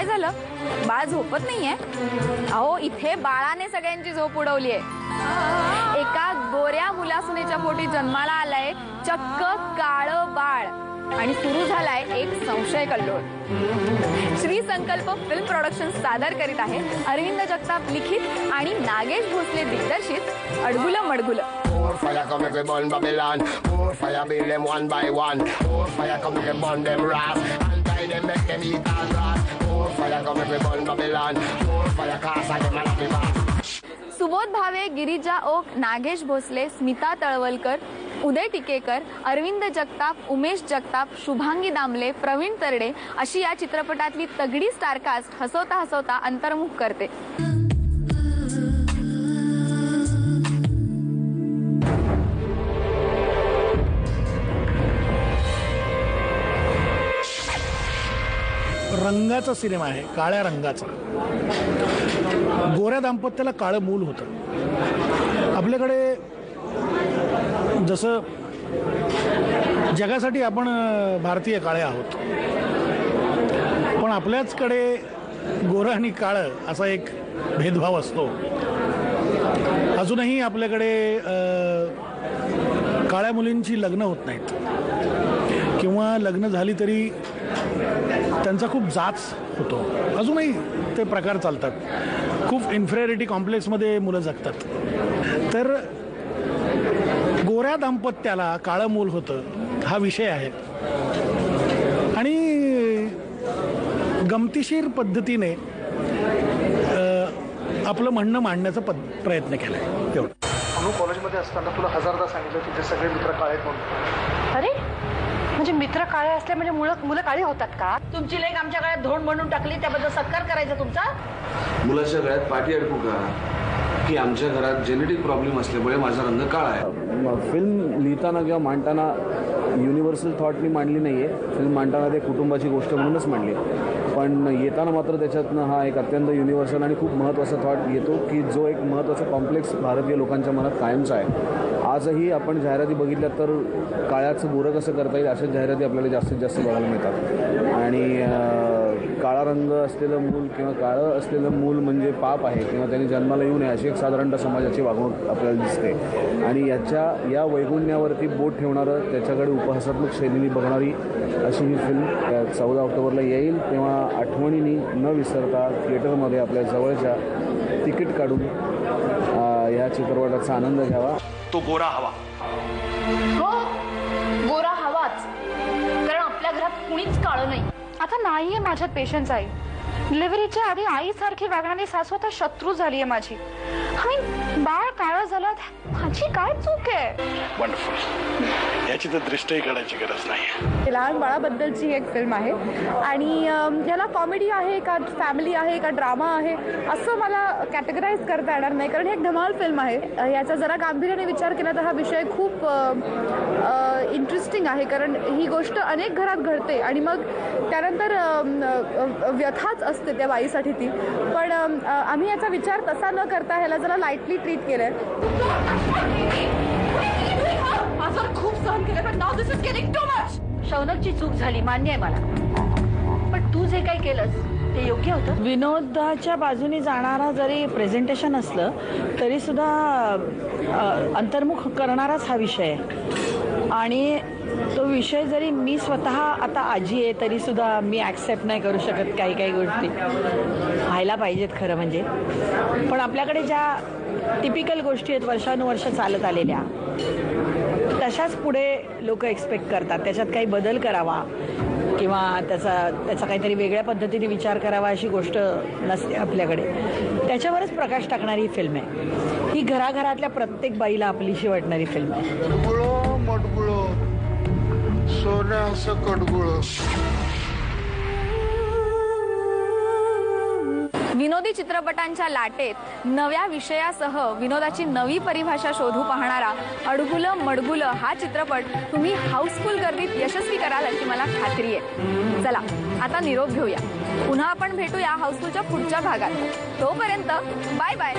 झालं? बाळ झोपत नाहीये? अहो इथे बाळाने सगळ्यांची झोप उडवली आहे। एका गोऱ्या मुलासुनेच्या पोटी जन्माला आलाय चक्क काळं बाळ आणि सुरू झालाय एक संशय कल्लोळ। श्री संकल्प फिल्म प्रोडक्शन सादर करीत आहे अरविंद जगताप लिखित आणि नागेश भोसले दिग्दर्शित अडगुलं मडगुलं। Fire come make we burn Babylon. More fire build them one by one. More fire come make we burn them ras. And tie them make them eat all grass. More fire come make we burn Babylon. More fire cast and them a love bass. Subodh Bhave, Girija Oak, Nagesh Bhosale, Smita Talwalkar, Uday Tikekar, Arvind Jagtap, Umesh Jagtap, Shubhangi Damle, Pravin Tarde अशी या चित्रपटातली तगडी star cast हसवता हसवता अंतर्मुख करते। रंगाचा cinema आहे, काळ्या रंगाचा। गोऱ्या दाम्पत्याला काळं मूल होतं। आपल्याकडे जसं जगासाठी आपण भारतीय काळे आहोत, पण आपल्याचकडे गोरं आणि काळं असा एक भेदभाव असतो। अजूनही आपल्याकडे काळ्या मुलींची लग्न होत नाहीत किंवा लग्न झाली तरी त्यांचा खूप जाच होतो। अजूनही ते प्रकार चालतात। खूप इन्फेरियरिटी कॉम्प्लेक्समध्ये मुलं जगतात। तर गोऱ्या दाम्पत्याला काळं मूल होतं हा विषय आहे आणि गमतीशीर पद्धतीने आपलं म्हणणं मांडण्याचा प्रयत्न केला आहे। तेवढं अनु कॉलेजमध्ये असताना तुला हजारदा सांगितलं तुझे सगळे मित्र काळे म्हणून। अरे म्हणजे मित्र काळे असले म्हणजे मुलं काळी होतात का? तुमची लेक आमच्या गळ्यात धोंड म्हणून टाकली त्याबद्दल सत्कार करायचा तुमचा? मुलाच्या गळ्यात पाठी अडकू का की आमच्या घरात जेनेटिक प्रॉब्लेम असल्यामुळे माझा रंग काळा आहे। फिल्म लिहिताना किंवा मांडताना युनिव्हर्सल थॉट मी मांडली नाहीये। फिल्म मांडताना ते कुटुंबाची गोष्ट म्हणूनच मांडली, पण येताना मात्र त्याच्यातनं हा एक अत्यंत युनिव्हर्सल आणि खूप महत्त्वाचा थॉट येतो की जो एक महत्त्वाचा कॉम्प्लेक्स भारतीय लोकांच्या मनात कायमचा आहे। आजही आपण जाहिराती बघितल्या तर काळ्याचं गोरं कसं करता येईल अशा जाहिराती आपल्याला जास्तीत जास्त बघायला मिळतात आणि काळा रंग असलेलं मूल किंवा काळं असलेलं मूल म्हणजे पाप आहे किंवा त्यांनी जन्माला येऊ नये अशी एक साधारणतः समाजाची वागणूक आपल्याला दिसते आणि या वैगुण्यावरती बोट ठेवणारं त्याच्याकडे उपहासात्मक शैलीने बघणारी अशी ही फिल्म 14 ऑक्टोबरला येईल। तेव्हा आठवणींनी न विसरता थिएटरमध्ये आपल्या जवळच्या तिकीट काढून या चित्रपटाचा आनंद घ्यावा। तो गोरा हवा। हो गोरा हवाच, कारण आपल्या घरात कुणीच काळं नाही। आता नाहीये माझ्यात पेशन्स आई। डिलिव्हरीच्या आधी आईसारखी वागणारी सासू आता शत्रू झाली आहे माझी। आम्ही बाळ काळं झालं माझी काय चूक आहे? वंडरफुल। याची तर दृष्टही काढायची गरज नाही। लहान बाळाबद्दलची एक फिल्म आहे आणि याला कॉमेडी आहे का फॅमिली आहे का ड्रामा आहे असं मला कॅटेगराईज करता येणार नाही, कारण हे एक धमाल फिल्म आहे। याचा जरा गांभीर्याने विचार केला तर हा विषय खूप इंटरेस्टिंग आहे, कारण ही गोष्ट अनेक घरात घडते आणि मग त्यानंतर व्यथाच असते त्या बाईसाठी ती। पण आम्ही याचा विचार तसा न करता ह्याला जरा लाईटली ट्रीट केलंय। खूप सहन केलं पण now this is getting too much. शौनकची चूक झाली मान्य आहे मला, पण तू जे काही केलंस ते योग्य होतं। विनोदाच्या बाजूने जाणारा जरी प्रेझेंटेशन असलं तरी सुद्धा अंतर्मुख करणाराच हा विषय आहे आणि तो विषय जरी मी स्वतः आता आजी आहे तरी सुद्धा मी ॲक्सेप्ट नाही करू शकत काही गोष्टी व्हायला पाहिजेत खरं म्हणजे। पण आपल्याकडे ज्या टिपिकल गोष्टी आहेत वर्षानुवर्ष चालत आलेल्या तशाच पुढे लोक एक्सपेक्ट करतात, त्याच्यात काही बदल करावा किंवा त्याचा काहीतरी वेगळ्या पद्धतीने विचार करावा अशी गोष्ट नसते आपल्याकडे। त्याच्यावरच प्रकाश टाकणारी ही फिल्म आहे। ही घराघरातल्या प्रत्येक बाईला आपलीशी वाटणारी फिल्म आहे। सोन्याचं कडगुळं। विनोदी चित्रपटांच्या लाटेत नव्या विषयासह विनोदाची नवी परिभाषा शोधू पाहणारा अडगुलं मडगुलं हा चित्रपट तुम्ही हाऊसफुल गर्दीत यशस्वी कराल अशी मला खात्री आहे। चला आता निरोप घेऊया, पुन्हा आपण भेटूया हाऊसफुलच्या पुढच्या भागात। तोपर्यंत बाय बाय।